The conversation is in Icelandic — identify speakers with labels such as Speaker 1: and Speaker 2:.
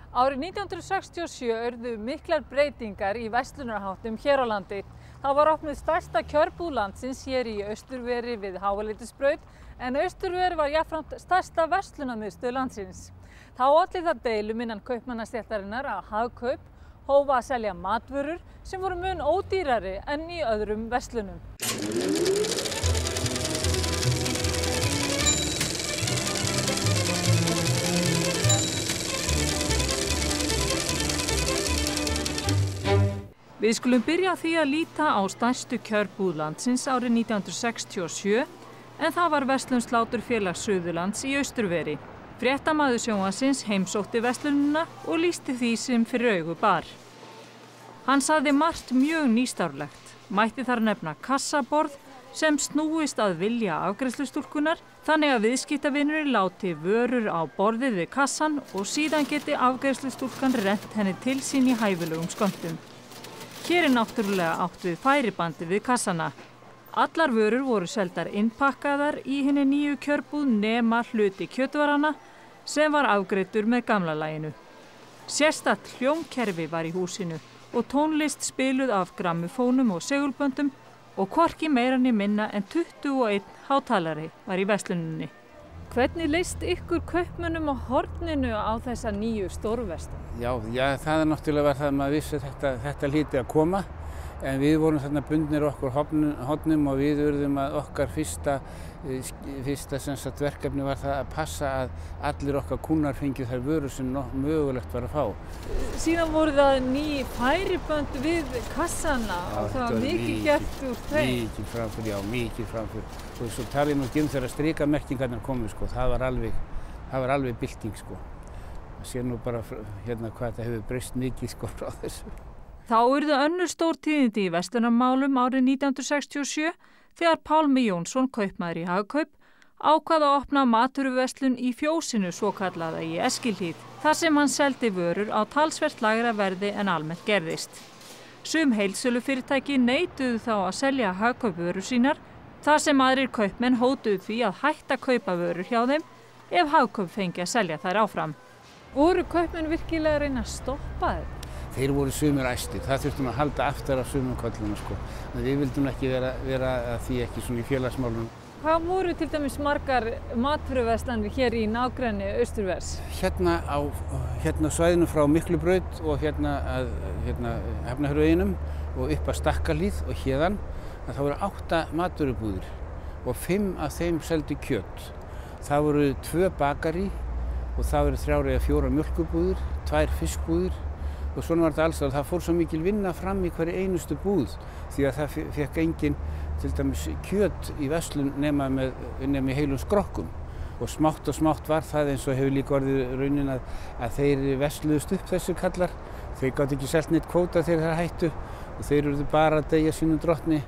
Speaker 1: Árið 1967 urðu miklar breytingar í verslunarháttum hér á landi. Það var opnuð stærsta kjörbúð landsins hér í Austurveri við Háaleitisbraut, en Austurveri var jafnframt stærsta verslunarmiðstöð landsins. Þá olli það deilum innan kaupmannastéttarinnar að Hagkaup hóf að selja matvörur sem voru mun ódýrari en í öðrum verslunum. Við skulum byrja á því að líta á stærstu kjörbúð landsins árið 1967, en það var Verslun Sláturfélags Suðurlands í Austurveri. Fréttamaður sjónvarpsins heimsótti verslunina og lýsti því sem fyrir augu bar. Hann sagði margt mjög nýstárlegt. Mætti þar nefna kassaborð sem snúist að vilja afgreiðslustúlkunnar, þannig að viðskiptavinurinn láti vörur á borðið við kassan og síðan geti afgreiðslustúlkan rennt henni til sín í hæfilegum skömmtum. Hér náttúrulega átt við færibandi við kassana. Allar vörur voru seldar innpakkaðar í hinni nýju kjörbúð nema hluti kjötvarana sem var afgreiddur með gamla laginu. Sérstakt hljómkerfi var í húsinu og tónlist spiluð af grammufónum og segulböndum og hvorki meira né minna en 21 hátalari var í versluninni. Hvernig leist ykkur kaupmönnum á horninu á þessa nýju stórverslun?
Speaker 2: Já, það náttúrulega var það að maður vissi að þetta hlyti að koma, en við vorum þarna bundnir okkur hornum og við urðum að okkar fyrsta verkefni var það að passa að allir okkar kúnnar fengið þær vörur sem mögulegt var að fá.
Speaker 1: Síðan voru það ný færibönd við kassana og það var mikið gert úr þeim.
Speaker 2: Mikið framför, já, mikið framför. Og svo talið nú ekki þegar strikamerkingarnar komu, sko, það var alveg bylting, sko. Það sé nú bara hérna hvað þetta hefur breyst mikið, sko, frá þessu.
Speaker 1: Þá urðu önnur stór tíðindi í verslunarmálum árið 1967 þegar Pálmi Jónsson, kaupmaður í Hagkaup, ákvað að opna matvöruverslun í Fjósinu svokallaða í Eskilhlíð, þar sem hann seldi vörur á talsvert lægra verði en almennt gerðist. Sum heildsölufyrirtæki neituðu þá að selja Hagkaup vörur sínar, þar sem aðrir kaupmenn hótuðu því að hætta kaupa vörur hjá þeim ef Hagkaup fengi að selja þær áfram. Voru kaupmenn virkilega að reyna að stoppa þetta?
Speaker 2: Þeir voru sumir æstir, það þurftum að halda aftur af sumum kollunum, sko. En við vildum ekki vera að því ekki svona í félagsmálunum.
Speaker 1: Hvað voru til dæmis margar matvöruverslanir hér í nágrenni Austurvers?
Speaker 2: Hérna svæðinu frá Miklubraut og hérna að Hafnarfjarðarveginum og upp að Stakkahlíð og héðan, það voru 8 matvörubúðir og 5 af þeim seldu kjöt. Það voru 2 bakarí og það voru 3 eða 4 mjólkurbúðir, 2 fiskbúðir. Og svona var þetta alls og það fór svo mikil vinna fram í hverju einustu búð því að það fekk enginn til dæmis kjöt í verslun nema í heilum skrokkum. Og smátt var það eins og hefur líka orðið raunin að þeir versluðust upp þessu kallar. Þeir gátu ekki selt neitt kvóta þegar þeir hættu og þeir urðu bara að deyja sínum drottni.